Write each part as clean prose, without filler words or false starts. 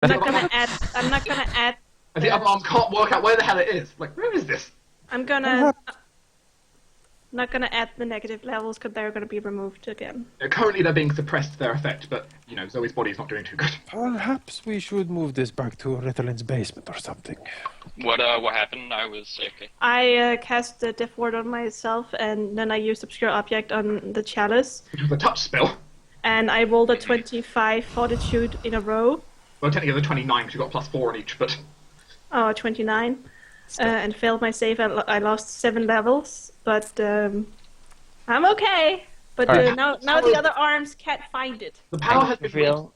I'm not gonna add. And the other arms can't work out where the hell it is. Like, where is this? I'm not gonna add the negative levels because they're gonna be removed again. Currently, they're being suppressed to their effect, but Zoe's body's not doing too good. Perhaps we should move this back to Ritalin's basement or something. What happened? I was okay. I cast the Death Ward on myself, and then I used Obscure Object on the Chalice. Which was a touch spell. And I rolled a 25 Fortitude in a row. Well, technically the 29 because you got +4 on each, but... Oh, 29. And failed my save. I lost 7 levels, but I'm okay. But now the other arms can't find it. The power has been... Real.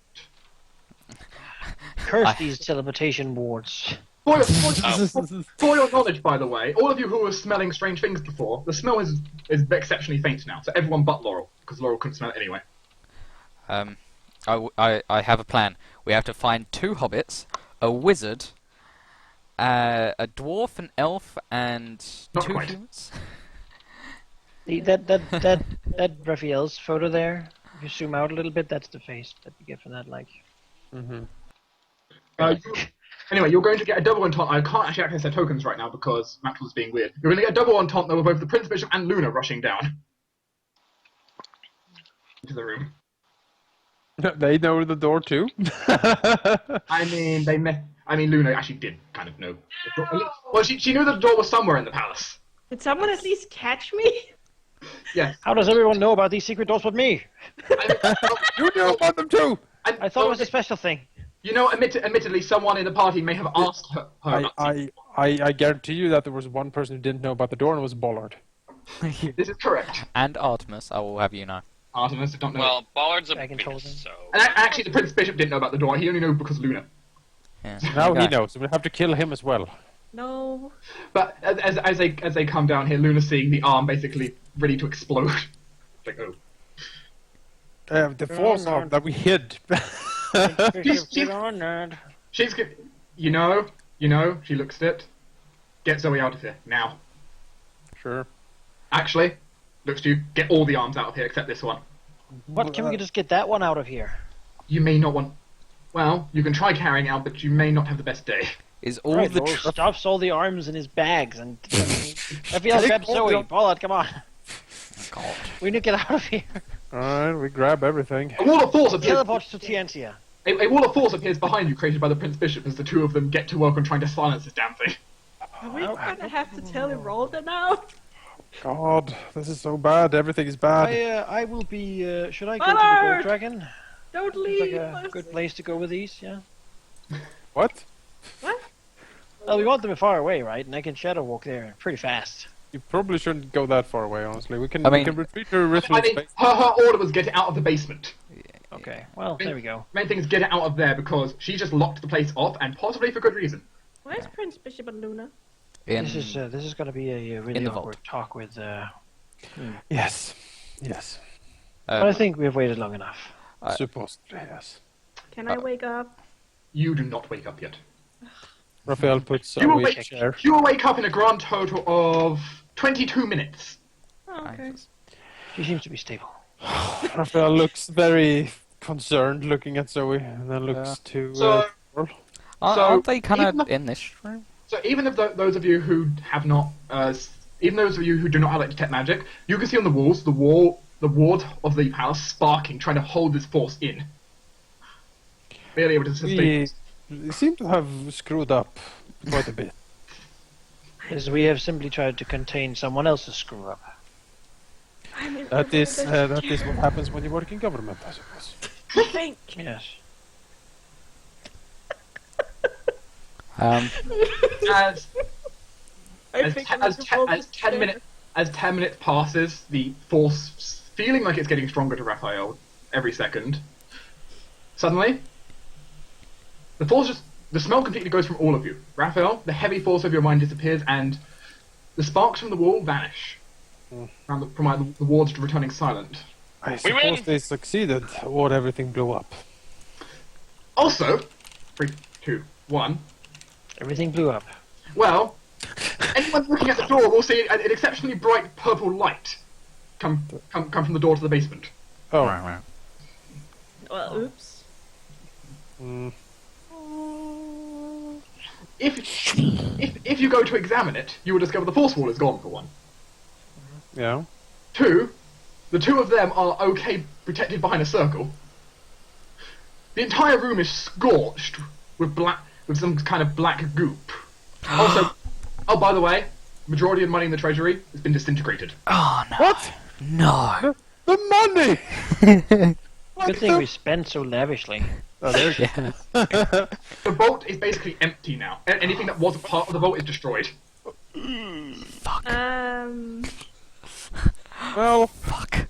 Curse these teleportation wards. For your knowledge, by the way, all of you who were smelling strange things before, the smell is exceptionally faint now. So everyone but Laurel, because Laurel couldn't smell it anyway. I have a plan. We have to find 2 hobbits, a wizard, a dwarf, an elf, and Not 2 quite. humans. That Raphael's photo there, if you zoom out a little bit, that's the face that you get from that, like. Anyway, you're going to get a double entente. I can't actually access their tokens right now because Maxwell's being weird. You're going to get a double entente though with both the Prince Bishop and Luna rushing down into the room. They know the door too. I mean, Luna actually did kind of know. Well, she knew the door was somewhere in the palace. Did someone at least catch me? Yes. How does everyone know about these secret doors but me? You know about them too. I thought it was a special thing. Admittedly, someone in the party may have asked her. I guarantee you that there was one person who didn't know about the door and it was Bollard. This is correct. And Artemis, I will have you know. Artemis did not know. Well, Ballard's a Dragon beast, told him. so... And actually, the Prince Bishop didn't know about the door. He only knew because Luna. Yeah. Now he Okay. knows. We'll have to kill him as well. No. But as they come down here, Luna's seeing the arm basically ready to explode. Like, oh. The force arm that we hid. Get on, nerd. She's she looks at it. Get Zoe out of here now. Sure. Actually, looks to you. Get all the arms out of here except this one. What? Can we just get that one out of here? You may not want. Well, you can try carrying out, but you may not have the best day. Is all Right, the Laurel stuffs all the arms in his bags and... Raphael, grab Zoe. Ballard, come on. God. We need to get out of here. Alright, we grab everything. A wall of force appears. Teleport to Tientia. A wall of force appears behind you, created by the Prince Bishop, as the two of them get to work on trying to silence this damn thing. Are we gonna have to tell him roll them now? God, this is so bad. Everything is bad. I will be... should I go to the Ballard! Gold Dragon? Don't It's leave like a us. good place to go with these, yeah? What? What? Well, we want them far away, right? And I can shadow walk there pretty fast. You probably shouldn't go that far away, honestly. We can retreat to I Ritalin mean, space. her order was get it out of the basement. Okay, well, there we go. Main thing is get it out of there because she just locked the place off, and possibly for good reason. Where's Prince Bishop and Luna? This is going to be a really in the awkward vault. talk with... Yes. Yes. But I think we've waited long enough. Supposedly, yes. Can I wake up? You do not wake up yet. Raphael puts You will away wake- a chair. You will wake up in a grand total of 22 minutes. Oh, okay. She seems to be stable. Raphael looks very concerned looking at Zoe, and then looks to So- Laurel. Aren't they kind even of the- in this room? So even if those of you who have not, even those of you who do not have like detect magic, you can see on the walls the ward of the palace sparking, trying to hold this force in. Barely able to sustain. We seem to have screwed up quite a bit. As we have simply tried to contain someone else's screw up. That is what happens when you work in government, I suppose. I think. Yes. As I think I'm gonna roll this chair. as 10 minutes passes, the force feeling like it's getting stronger to Raphael every second. Suddenly, the smell completely goes from all of you. Raphael, the heavy force of your mind disappears, and the sparks from the wall vanish. From the wards returning silent. I suppose they succeeded, or everything blew up. Also, 3, 2, 1. Everything blew up. Well, anyone looking at the door will see an exceptionally bright purple light come from the door to the basement. Oh. Right. Well, oops. Mm. if you go to examine it, you will discover the force wall is gone for one. Yeah. Two, the two of them are okay protected behind a circle. The entire room is scorched with some kind of black goop. Also, oh, by the way, majority of money in the treasury has been disintegrated. Oh no! What? No! The money! Good thing we spent so lavishly. Oh, there's Yeah. The vault is basically empty now. Anything that wasn't part of the vault is destroyed. well, Fuck.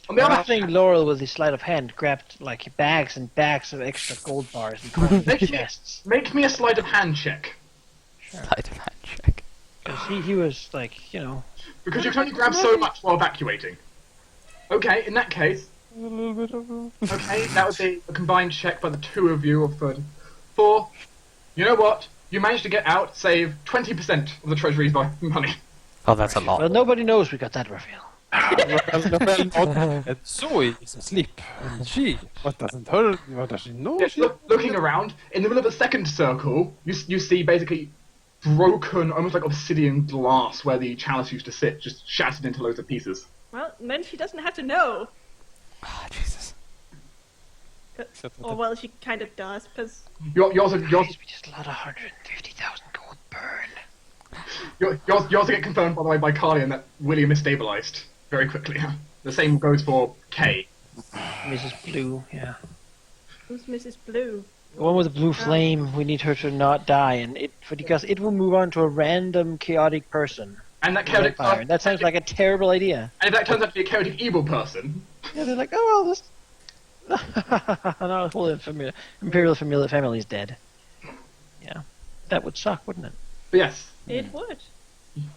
On the I other think hand, Laurel, with his sleight of hand, grabbed like bags and bags of extra gold bars and put them in Make me- chests. make me a sleight of hand check. Sleight of hand check. Because he was like, you know, Because you can only grab so much while evacuating. Okay, in that case, a little bit of. okay, that would be a combined check by the two of you of 34. You know what? You managed to get out, save 20% of the treasury's money. Oh, that's a lot. well, nobody knows we got that, Raphael. And Zoe is asleep, and what does she know? Yes, looking around, in the middle of the second circle, you see basically broken, almost like obsidian glass where the chalice used to sit, just shattered into loads of pieces. Well, then she doesn't have to know. Oh, Jesus. Or well, she kind of does, because You also We just let 150,000 gold burn. you also get confirmed, by the way, by Carly that William is stabilized very quickly. The same goes for Kay. Mrs. Blue, yeah. who's Mrs. Blue? The one with the blue flame, we need her to not die, and because it will move on to a random chaotic person. And that chaotic Vampire. That sounds like a terrible idea. and if that turns out to be a chaotic evil person, Yeah, they're like, oh well, this. No, the whole Imperial family is dead. Yeah, that would suck, wouldn't it? but yes, It would.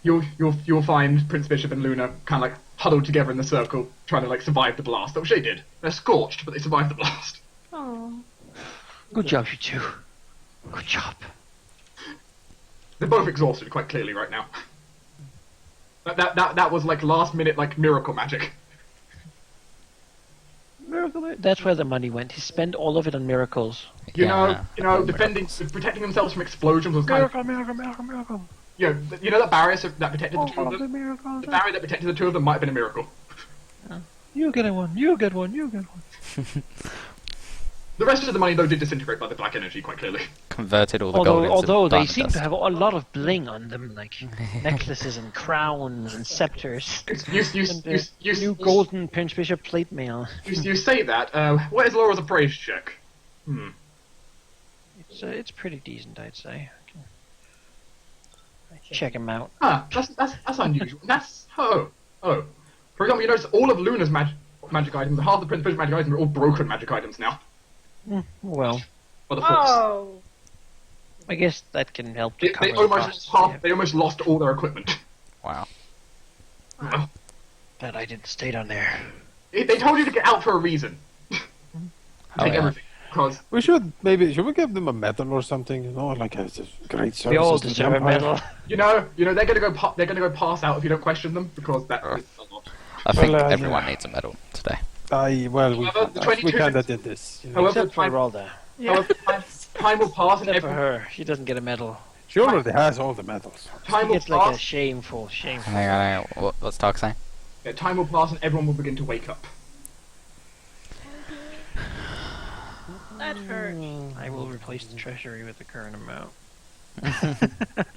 you'll find Prince Bishop and Luna kind of like huddled together in the circle, trying to like survive the blast. Which they did. They're scorched, but they survived the blast. Oh. Good job, you two. Good job. They're both exhausted quite clearly right now. That was like last minute like miracle magic. That's where the money went. He spent all of it on miracles. You Yeah. know, protecting themselves from explosions was kind of, Miracle. you know that barrier that protected the two of them. The barrier that protected the two of them might have been a miracle. You get one, you get one, you get one. The rest of the money though did disintegrate by the black energy quite clearly. Converted all the gold into Although they diamond seem dust. to have a lot of bling on them, like necklaces and crowns and scepters. You New golden Prince Bishop plate mail. you say that. What is Laura's appraise check? It's pretty decent, I'd say. Check him out. Ah, that's unusual. That's oh. For example, you notice all of Luna's magic items, half the Prince Bishop magic items are all broken magic items now. Well, By the force. Oh. I guess that can help to They cover the almost costs. they almost lost all their equipment. Wow. Well, That I didn't stay down there. they told you to get out for a reason. Oh, Take yeah. everything. Because Should we give them a medal or something? You know, like a great service. We all deserve a medal. you know they're gonna go pass out if you don't question them because that is a lot. I think Well, everyone yeah. needs a medal today. We However, the 22 kind of did this. You know. However, Except for time, Ralda. Yeah. however, time will pass and Except for every, her. She doesn't get a medal. She already has all the medals. time She will gets like a pass. shameful. Hang on. What's Talk saying? Yeah, time will pass and everyone will begin to wake up. That hurt. I will replace the treasury with the current amount.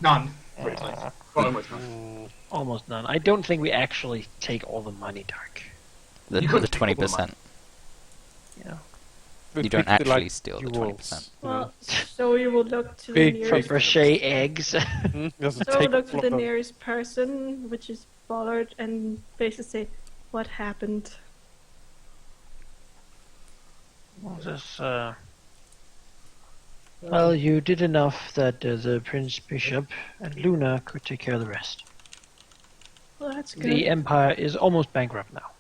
None. For instance. Well, almost none. Almost none. I don't think we actually take all the money, Dark. The You couldn't 20%. Yeah. You don't actually steal the 20%. Well, so you will look to the Big From nearest. Brochet eggs. Just So take look to the flop- nearest person, which is Bollard, and basically say, "What happened?" Well, you did enough that the Prince Bishop and Luna could take care of the rest. Well, that's good. The Empire is almost bankrupt now.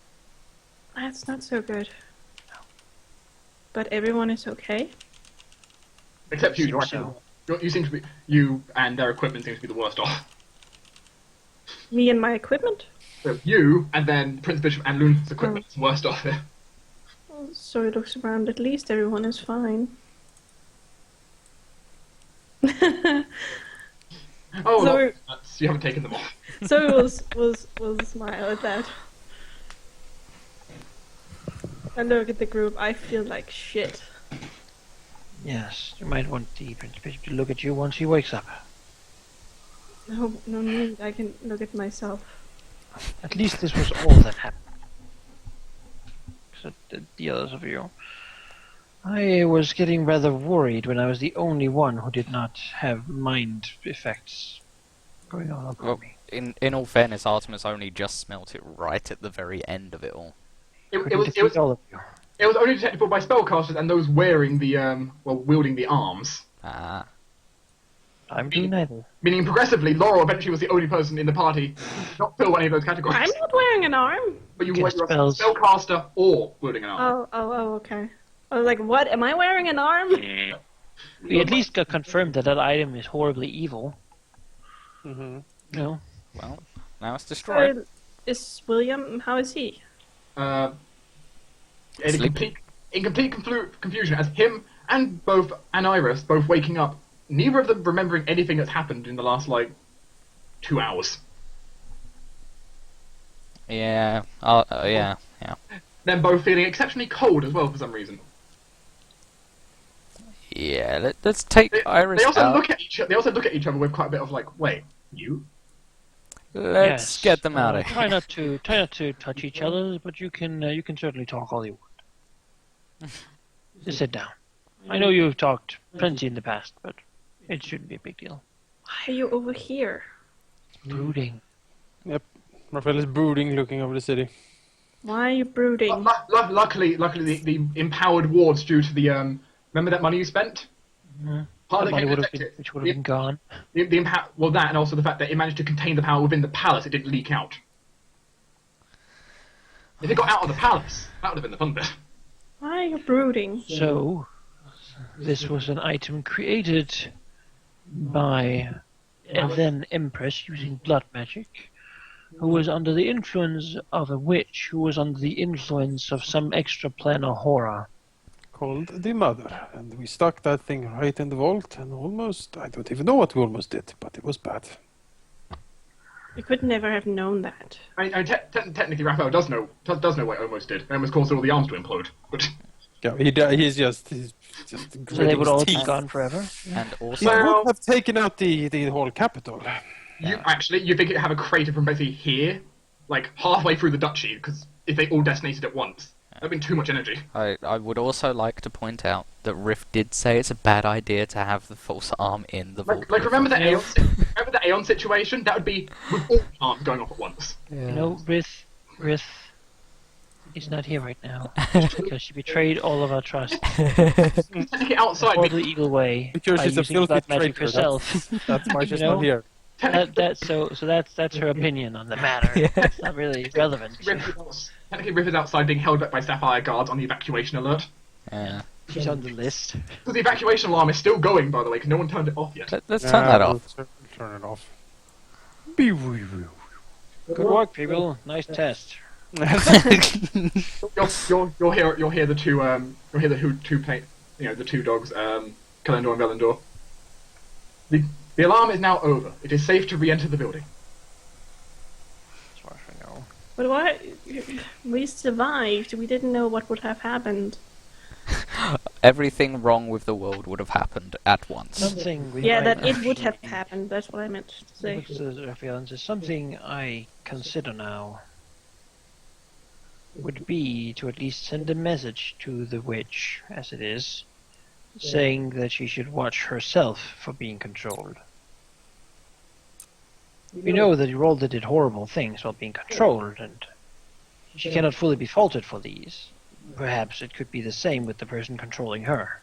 That's not so good. But everyone is okay. Except you. Seems You seem to be. You and their equipment seems to be the worst off. Me and my equipment. So you and then Prince Bishop and Luna's equipment is worst off here. So he looks around. At least everyone is fine. Oh, So- nuts. You haven't taken them off. So will smile at that. And look at the group. I feel like shit. Yes, you might want the Prince Bishop to look at you once he wakes up. No need. I can look at myself. At least this was all that happened. So the others of you. I was getting rather worried when I was the only one who did not have mind effects going on upon Well, me. in all fairness, Artemis only just smelt it right at the very end of it all. It Couldn't was defeat all of you. it was only detectable by spellcasters and those wearing the wielding the arms. Ah. I'm doing neither. Meaning progressively, Laurel eventually was the only person in the party to not fill any of those categories. I'm not wearing an arm. But you Get were a spells. spellcaster or wielding an arm. Oh, okay. I was like, what? Am I wearing an arm? We at least got confirmed that that item is horribly evil. Mm-hmm. No. Well, now it's destroyed. Is William? How is he? In Sleeping. complete confusion as him and Iris both waking up, neither of them remembering anything that's happened in the last 2 hours. Yeah. Yeah. Then both feeling exceptionally cold as well for some reason. Yeah. Let's take Iris They also out. look at each other with quite a bit of wait, you? Let's Yes. get them out of here. Try not to touch each other, but you can certainly talk all you want. Just sit down. I know you've talked plenty in the past, but it shouldn't be a big deal. Why are you over here? Brooding. Raphael is brooding, looking over the city. Why are you brooding? Luckily, the empowered wards due to the remember that money you spent? Part of it Money came would have affected. been, which would have been gone. Well, that and also the fact that it managed to contain the power within the palace. It didn't leak out. If it got out of the palace, that would have been the fun bit. Why are you brooding? So, this was an item created by a then Empress using blood magic, who was under the influence of a witch who was under the influence of some extraplanar horror. Called the Mother. And we stuck that thing right in the vault and almost, I don't even know what we almost did, but it was bad. You could never have known that. I mean, technically, Raphael does know what it almost did. It almost caused all the arms to implode. But Yeah, he's just So they would all be teeth. gone forever? And He also, Well- would have taken out the whole capital. you think it'd have a crater from basically here, halfway through the duchy, because if they all detonated at once, that'd been too much energy. I would also like to point out that Riff did say it's a bad idea to have the false arm in the vault. Remember the Aeon situation? That would be with all arms going off at once. You know, Rith is not here right now. Just because she betrayed all of our trust. Technically outside, Or the evil way. Because by she's a using filthy blood magic traitor. herself. That's why she's You know? not here. That's her opinion on the matter. It's not really relevant. Technically, Riff is outside being held back by Sapphire guards on the evacuation alert. Yeah. She's on the list. Because the evacuation alarm is still going, by the way, because no one turned it off yet. Let's turn that off. Turn it off. Good work, people. Nice test. You'll hear the two dogs, Kalendor and Velendor. The alarm is now over. It is safe to re-enter the building. As far as I know. But why? We survived. We didn't know what would have happened. Everything wrong with the world would have happened at once. Something we Yeah, might that it would have actually- happened. That's what I meant to say. Looks as Raphael says, something I consider now would be to at least send a message to the witch, as it is, saying that she should watch herself for being controlled. We know that Rolda did horrible things while being controlled, and she cannot fully be faulted for these. Perhaps it could be the same with the person controlling her.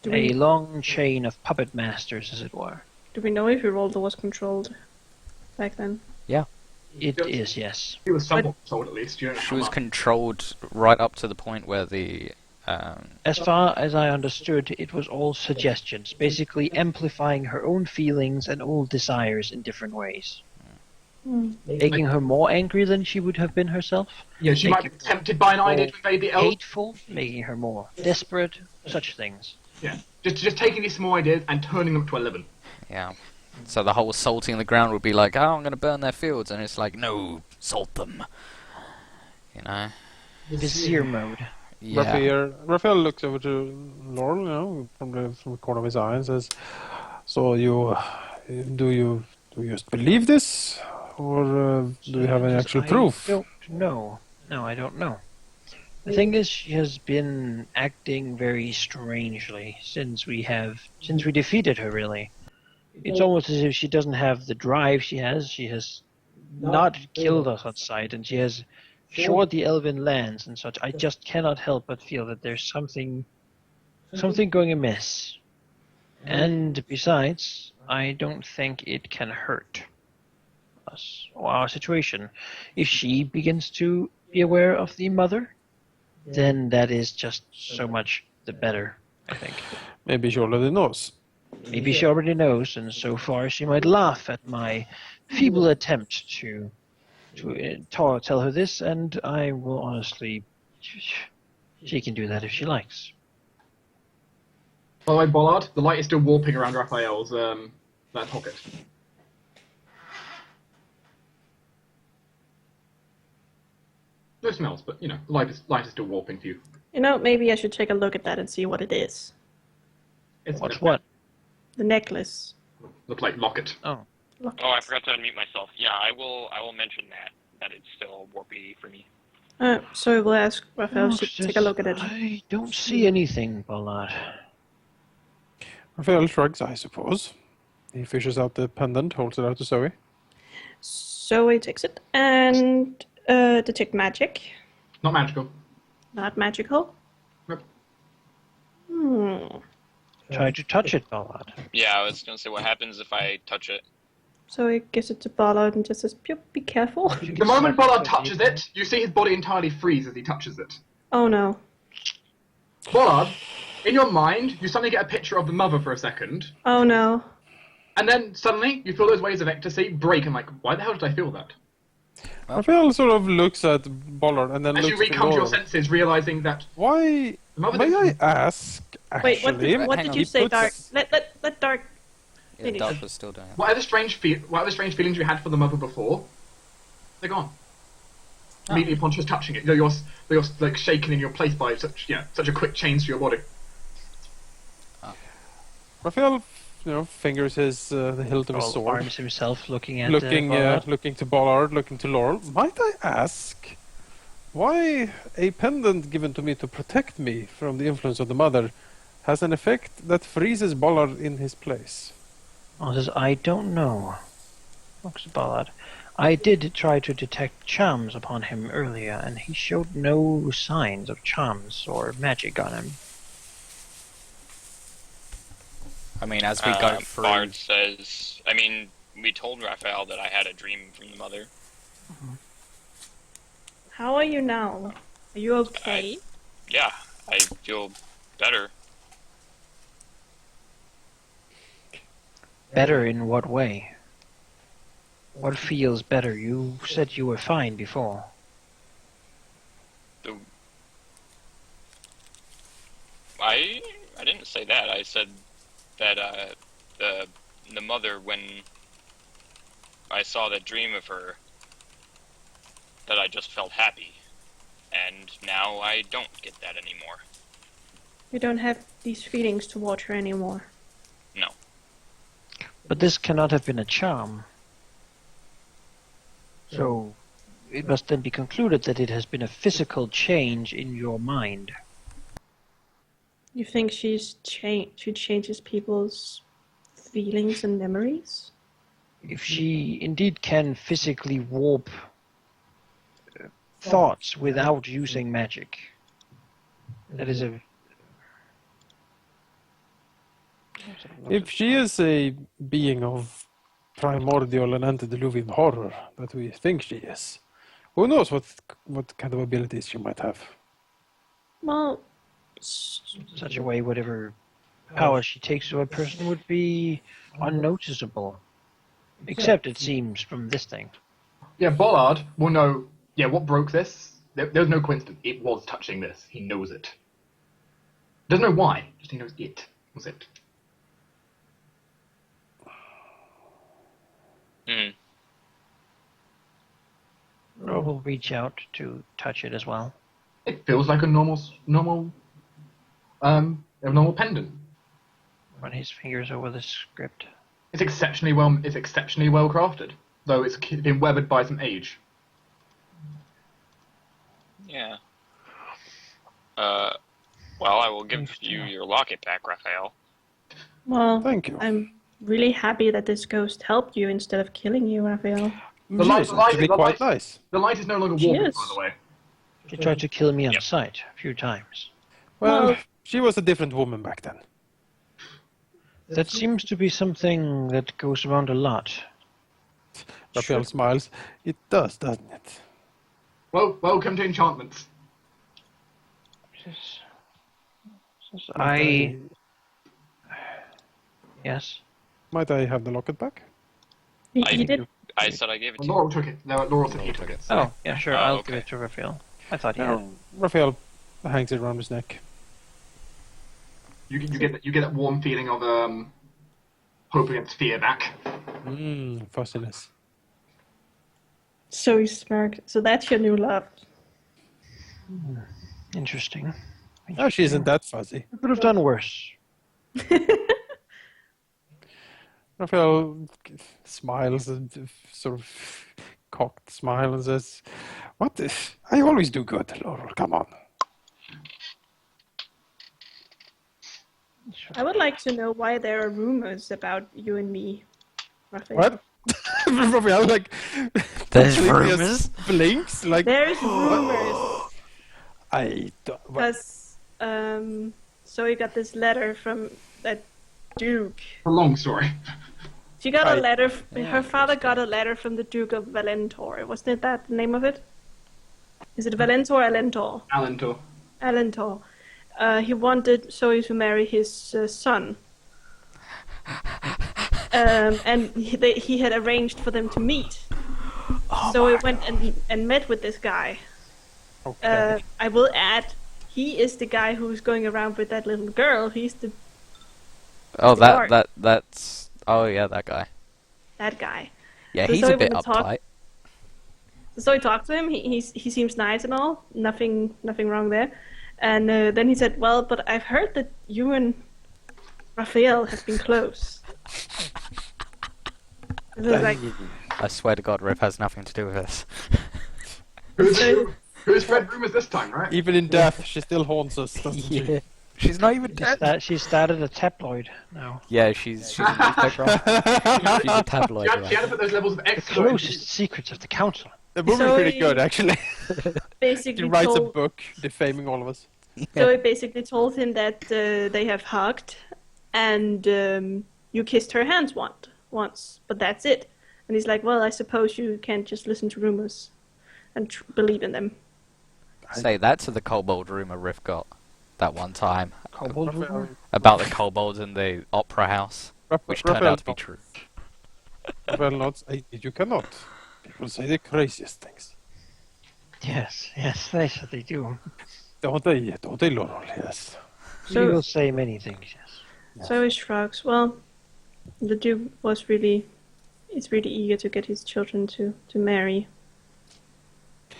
Do A we, long chain of puppet masters, as it were. do we know if Rolda was controlled back then? It is, yes. He was somewhat told at least. You don't know She how was much. controlled right up to the point where the As far as I understood, it was all suggestions, basically amplifying her own feelings and old desires in different ways. Making her more angry than she would have been herself. Yeah, she might be tempted by an idea to invade the elves. Hateful, making her more desperate, such things. Yeah, just taking these small ideas and turning them to 11. yeah. So the whole salting the ground would be like, oh, I'm going to burn their fields, and it's like, no, salt them. You know? Vizier mode. Yeah. Raphael looks over to Laurel, from the corner of his eye and says, "So do you just believe this, or do you have any actual proof?" I don't know. No, I don't know. The thing is, she has been acting very strangely since we defeated her. Really, it's almost as if she doesn't have the drive she has. She has not killed us on sight, and she has shored the elven lands and such. I just cannot help but feel that there's something going amiss. And besides, I don't think it can hurt us or our situation. If she begins to be aware of the mother, then that is just so much the better, I think. Maybe she already knows. Maybe she already knows, and so far she might laugh at my feeble attempt to tell her this, and I will honestly... She can do that if she likes. By the way, Bollard, the light is still warping around Raphael's that pocket. No smells, but, the light is still warping for you. Maybe I should take a look at that and see what it is. It's What's what? The necklace. Look like locket. Oh. Locket. Oh, I forgot to unmute myself. Yeah, I will mention that it's still warpy for me. So we'll ask Raphael to take a look at it. I don't see anything, Ballard. Raphael shrugs, I suppose. He fishes out the pendant, holds it out to Zoe. Zoe takes it and detect magic. Not magical. Not magical. Nope. Try to touch it, Ballard. Yeah, I was gonna say, what happens if I touch it? So he gives it to Ballard and just says, be careful. The moment Bollard touches it, you see his body entirely freeze as he touches it. Oh no. Bollard, in your mind, you suddenly get a picture of the mother for a second, Oh no. and then suddenly you feel those waves of ecstasy break, and why the hell did I feel that? Raphael sort of looks at Bollard and then As you looks to recome to your Laurel. senses, realizing that Why? the mother May I didn't... ask? Wait, Actually, what hang did on. you say, He Dark? puts- Let Dark Yeah, finish. Dark was still doing it. Whatever strange feelings you had for the mother before, they're gone. Immediately upon just touching it, you're like shaken in your place by such a quick change to your body. Raphael, fingers the hilt of his Or sword, arms himself looking at looking Ballard. to Bollard, looking to Laurel. Might I ask, why a pendant given to me to protect me from the influence of the mother has an effect that freezes Bollard in his place? Oh, says, I don't know. Looks at Ballard. I did try to detect charms upon him earlier, and he showed no signs of charms or magic on him. I mean, as we go through... Bard says, we told Raphael that I had a dream from the mother. How are you now? Are you okay? Yeah, I feel better. Better in what way? What feels better? You said you were fine before. I didn't say that. I said that the mother, when I saw that dream of her, that I just felt happy, and now I don't get that anymore. You don't have these feelings toward her anymore. No. But this cannot have been a charm. So, it must then be concluded that it has been a physical change in your mind. You think she changes people's feelings and memories? If she indeed can physically warp thoughts without using magic, that is a... If she is a being of primordial and antediluvian horror that we think she is, who knows what kind of abilities she might have? Well, such a way whatever power she takes to a person would be unnoticeable. Except, it seems, from this thing. Yeah, Bollard will know, what broke this? There's no coincidence. It was touching this. He knows it. Doesn't know why, just he knows it was it. will reach out to touch it as well. It feels like a normal pendant. Run his fingers over the script. It's exceptionally well crafted, though it's been weathered by some age. Yeah. Well, I will give you your locket back, Raphael. Well, Thank you. I'm really happy that this ghost helped you instead of killing you, Raphael. The She light- seems to be quite nice. The light is no longer She warping, is. by the way. She tried to kill me on Yep. sight a few times. Well, she was a different woman back then. That seems to be something that goes around a lot. Raphael smiles. It does, doesn't it? Well, welcome to enchantments. Yes. Might I have the locket back? He did. I said I gave it to you. Laurel took it. No, Laurel said he took it. Oh, yeah, sure. Oh, I'll okay. give it to Raphael. I thought he had. No, Raphael hangs it around his neck. You get that warm feeling of hope against fear back. Fussiness. So he smirked. So that's your new love. Interesting. Oh, she isn't that fuzzy. I could have done worse. Raphael smiles and sort of cocked smile and says, "What? I always do good, Laurel. Come on." I would like to know why there are rumors about you and me, Raphael. What? Raphael like There's completely rumors? blinks like There's rumors I don't. What? because so you got this letter from that Duke. A long story. She got a Right. letter. Her father got a letter from the Duke of Valentor. Wasn't that the name of it? Is it Valentor or Alentor? Alentor. Alentor. He wanted Zoe to marry his son. And he had arranged for them to meet. So he went and met with this guy. Okay. I will add, he is the guy who's going around with that little girl. He's Oh, the guard. that's. Oh yeah, that guy. that guy. Yeah, So he's a sorry bit when we talk- uptight. So I talked to him. He seems nice and all. Nothing wrong there. And then he said, "Well, but I've heard that you and Raphael have been close." It was like, I swear to God, Riff has nothing to do with this. Who's spread rumors this time, right? Even in death, she still haunts us, doesn't she? She's not even dead. She started a tabloid now. Yeah, she's a newspaper. She's a tabloid. She had right? to put those levels of The exploit. closest secrets of the council. The movie's So pretty he- good, actually. basically He writes a told, book defaming all of us. so I basically told him that they have hugged, and you kissed her hands once, but that's it. And he's like, "Well, I suppose you can't just listen to rumors and believe in them." Say that to the kobold rumor Riff got that one time Kobold rumor? about the kobolds in the opera house, which turned out to be true. Raphael nods. You cannot. People say the craziest things. Yes, they do. Don't they, Laurel? Yes. So- We will say many things, yes. So he shrugs. Well, the Duke is really eager to get his children to marry,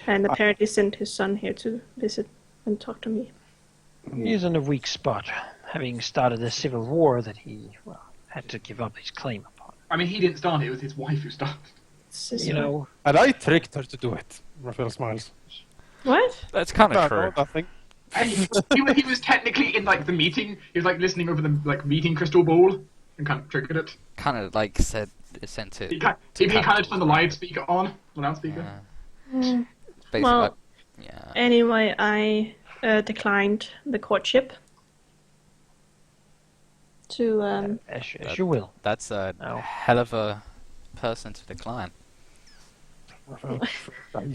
and apparently sent his son here to visit and talk to me. He is in a weak spot, having started a civil war that he, had to give up his claim upon. I mean, he didn't start it. It was his wife who started. You know, And I tricked her to do it. Raphael smiles. What? That's kind No, of true. no, nothing. And he was technically in like the meeting. He was like listening over the like meeting crystal ball and kind of triggered it. Kind of like sent it. He kind of turned the loudspeaker on, the loudspeaker. Basically, Well, yeah. Anyway, I declined the courtship. To as you will. That's a No. hell of a person to decline. Raphael,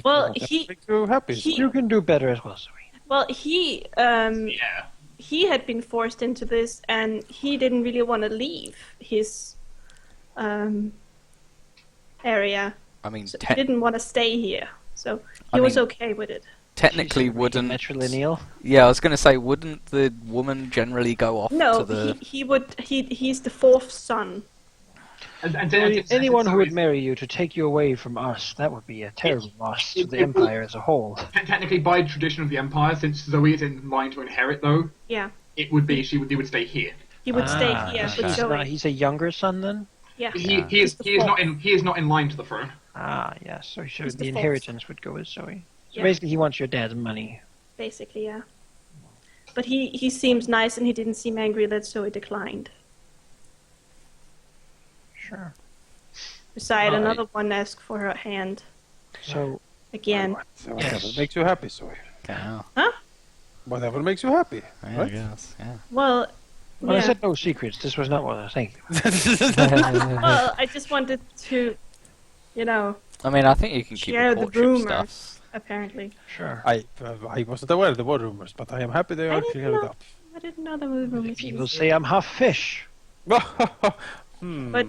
Well, that he- makes you happy. he- You can do better as well, Zoe. well, Yeah. he had been forced into this, and he didn't really want to leave his area. I mean, So he didn't want to stay here, so he I was mean- okay with it. technically She's wouldn't. matrilineal. Yeah, I was gonna say, wouldn't the woman generally go off No, to the? he's the fourth son. Anyone who would marry you to take you away from us, that would be a terrible loss to the Empire as a whole. Technically, by tradition of the Empire, since Zoe is in line to inherit, though, Yeah. it would be he would stay here. He would stay here with Zoe. He's a younger son then? Yeah. He is not in line to the throne. Ah, yes. So He's the the inheritance would go with Zoe. So Yeah. basically, he wants your dad's money. Basically, yeah. But he seems nice, and he didn't seem angry that Zoe declined. Sure. Besides, another one asked for her hand So, again. Whatever makes you happy, Zoe. Yeah. Huh? Whatever makes you happy. I Right? guess. Yeah. Well, I yeah. said no secrets. This was not what I was thinking. Well, I just wanted to, I mean, I think you can keep share the the courtship rumors. stuff. Apparently, Sure. I wasn't aware there were rumors, but I am happy they I are didn't cleared know. up. I didn't know there were rumors. People say I'm half fish. But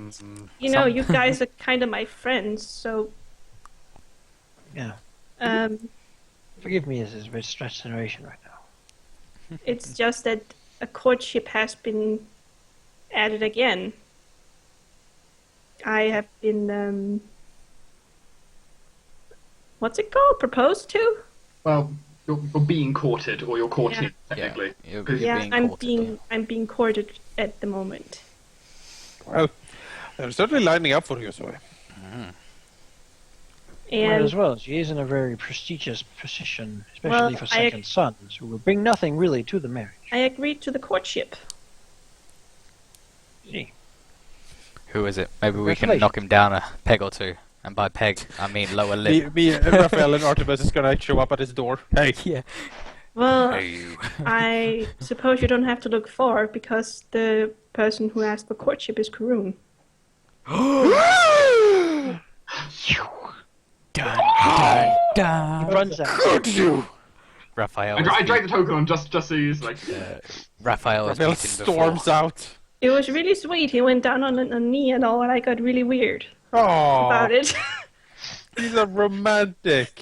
you guys are kind of my friends, so Yeah. Forgive me, this is a bit stretched generation right now. it's just that a courtship has been added again. I have been what's it called? Proposed to? Well, you're being courted, or you're courting technically. You're Yeah, being I'm being courted at the moment. Well, they're certainly lining up for you, Zoe. Might And as well. She is in a very prestigious position, especially Well, for second sons, who will bring nothing really to the marriage. I agreed to the courtship. See. Who is it? Maybe we can Congratulations. knock him down a peg or two. And by peg, I mean lower lip. Me, Raphael, and Artemis is gonna show up at his door. Hey, Yeah. Well, Hey. I suppose you don't have to look far because the person who asked for courtship is Karun. Dun, dun, He dun. runs out. could you? Raphael. I drag the token on just so he's like. Raphael was Raphael beaten storms before. out. It was really sweet. He went down on a knee and all, and I got really weird Oh, about it. he's a romantic.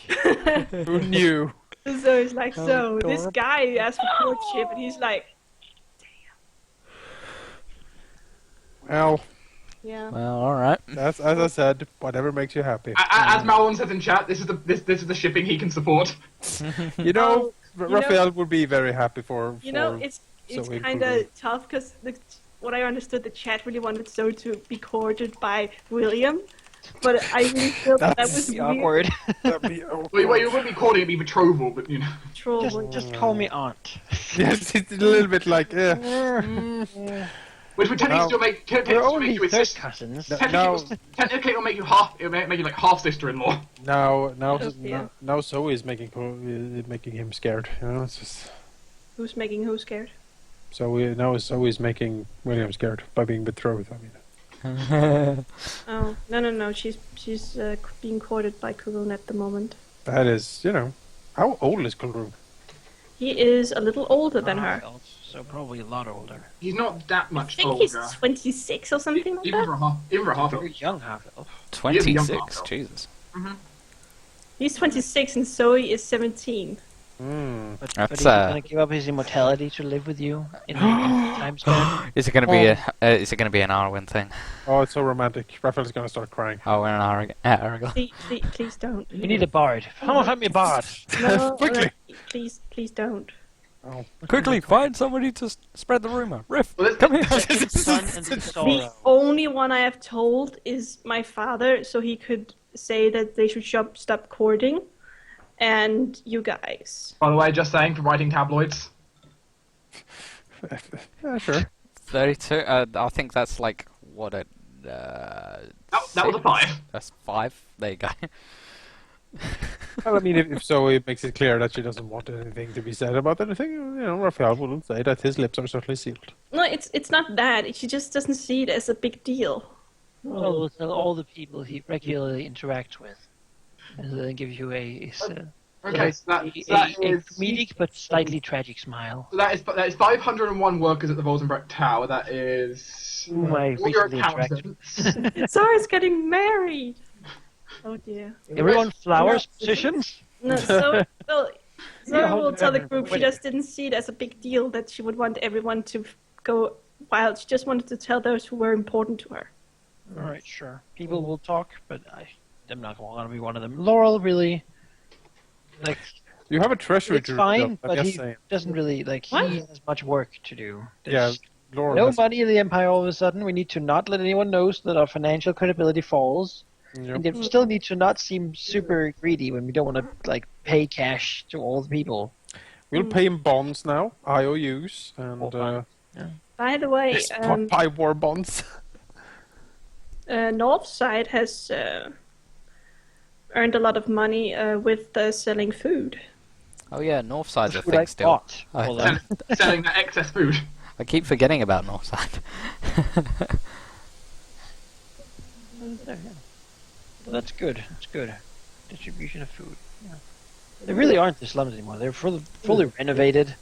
Who knew? So it's like, this guy asked for courtship, and he's like, Well, yeah. Well, alright. that's as I said. Whatever makes you happy. As Malon says in chat, this is the shipping he can support. You know, you Raphael would be very happy for. It's Zoe kind Karun. of tough because what I understood, the chat really wanted Zoe to be courted by William, but I really felt that was Be weird. awkward. That'd be awkward. Well, you wouldn't be calling it be betrothal, but you know. Troll. just call me aunt. Yes, it's a little bit like. Which would technically still make We're technically only make you third assist. cousins. Technically, it'll make you half. It'll make you like half sister-in-law. Now, dear. now Zoe is making him scared. You know, it's just Who's making who scared? Zoe is making William scared by being betrothed. I mean, Oh, no. She's being courted by Karun at the moment. that is, how old is Kulrun? He is a little older than her. So probably a lot older. He's not that I much think older. he's 26 or something like Even that. for a half Very young half elf. 26, Jesus. He's 26 and Zoe is 17. But That's, he's gonna give up his immortality to live with you in the time span. Is it going to be is it going to be an Arwen thing? Oh, it's so romantic. Raphael's gonna start crying. Oh, an Aragorn. Please don't. You need a bard. Someone find me a bard. No, Quickly. Please don't. Oh, Quickly, find somebody to spread the rumor. Riff, Well, come here. Son and The sorrow. only one I have told is my father, so he could say that they should stop courting, and you guys. By the way, just saying for writing tabloids. yeah, sure. 32. I think that's like what a. That was a 5. That's 5. There you go. Well, I mean, if Zoe makes it clear that she doesn't want anything to be said about anything, Raphael wouldn't say that. His lips are certainly sealed. No, it's not that. She just doesn't see it as a big deal. Well, with all the people he regularly interacts with, and then give you a Okay, so that a is comedic but slightly tragic smile. so that is 501 workers at the Rosenberg Tower. That is Whom I all your recently interacted accountants. Zoe's getting married. Oh dear. Everyone flowers positions? No, Zoe Yeah, will tell the group she wait. just didn't see it as a big deal that she would want everyone to go wild. She just wanted to tell those who were important to her. Alright, sure. People will talk, but I'm not going to be one of them. Laurel really, like, You have a treasury it's to fine, rebuild, I'm but just he saying. doesn't really, like, What? he has much work to do. Yeah, There's Laurel no has... money in the Empire all of a sudden. We need to not let anyone know so that our financial credibility falls. Yep. And we still need to not seem super greedy when we don't want to, like, pay cash to all the people. We'll pay in bonds now, IOUs, and By the way, buy war bonds. Northside has earned a lot of money with selling food. Oh yeah, Northside's a Food thing I still. bought. I- Hold on. Selling that excess food. I keep forgetting about Northside. There, yeah. Well, that's good. That's good. Distribution of food. Yeah. They really aren't the slums anymore. They're fully renovated.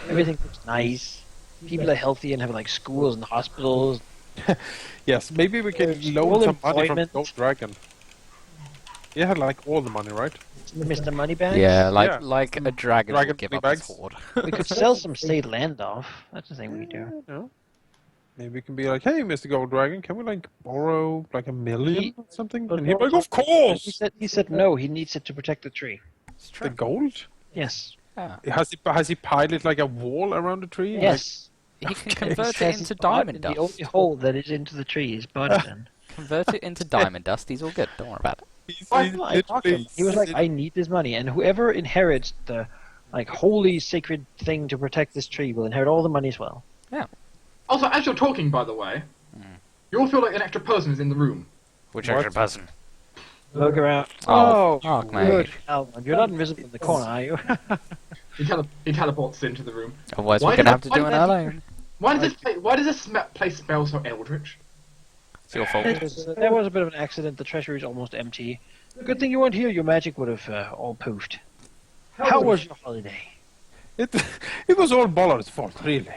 Everything looks nice. People are healthy and have like schools and hospitals. Yes, maybe we can There's loan all some money from employment. Gold Dragon. He had like all the money, right? Mr. Moneybags. Yeah, Yeah. like a dragon will Dragon give up his bags. hoard. We could sell some state land off. That's the thing we do. You know, maybe we can be like, hey, Mr. Gold Dragon, can we like borrow like $1 million or something? but And he'd be like, Laurel- of course. He said no. He needs it to protect the tree. It's The true. gold? Yes. Yeah. Has he piled like a wall around the tree? Yes. He can Okay. convert Has it his into bud, diamond and dust. The only hole that is into the tree is bud. Then. Convert it into diamond dust. He's all good. Don't worry about it. I talked to him. He was like, "I need this money, and whoever inherits the like holy sacred thing to protect this tree will inherit all the money as well." Also, as you're talking, by the way, you all feel like an extra person is in the room. Which What? extra person? Look around. Oh, fuck, good. mate. Halldamir. You're not invisible in the corner, are you? He teleports into the room. Otherwise, Why we're gonna did have to I- do why it did I- alone. Why does this place smell so eldritch? It's your fault. There was a bit of an accident. The treasury is almost empty. Good thing you weren't here. Your magic would have all poofed. How was your holiday? It was all Bollard's fault, really.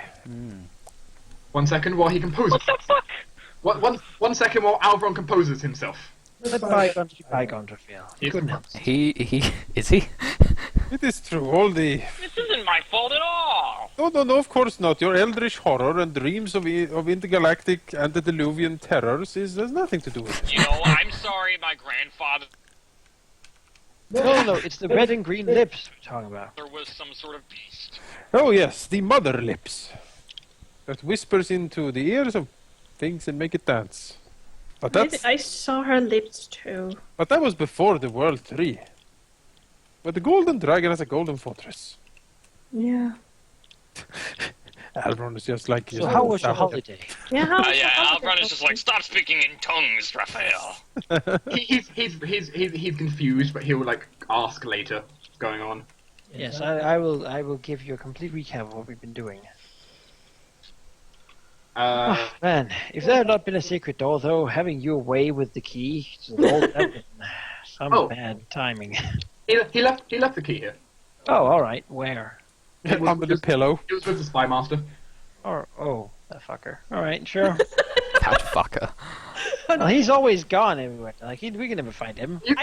1 second while he composes. What the fuck? 1 second while Alvron composes himself. Let bygones be bygones, Raphael. He Yes. couldn't help it. He is he? It is true. All the This isn't my fault at all. no, of course not. Your eldritch horror and dreams of intergalactic antediluvian terrors has nothing to do with it. You know, I'm sorry my grandfather No, it's the red and green lips we're talking about. was some sort of beast. Oh yes, the mother lips that whispers into the ears of things and make it dance. But I saw her lips too. that was before the World 3. But the Golden Dragon has a golden fortress. Yeah. Alvron is just like... So how was your holiday? Yeah. How Yeah, Alvron is just like, stop speaking in tongues, Raphael. He's confused, but he'll like ask later what's going on. Yes, I will give you a complete recap of what we've been doing. Man, if there had not been a secret door, though, having you away with the key, that would have been some Oh. bad timing. He left the key here. Oh, all right. Where? under the pillow. He was with the spy master. Oh, that fucker. All right, sure. That fucker. Well, he's always gone everywhere. Like we can never find him. You,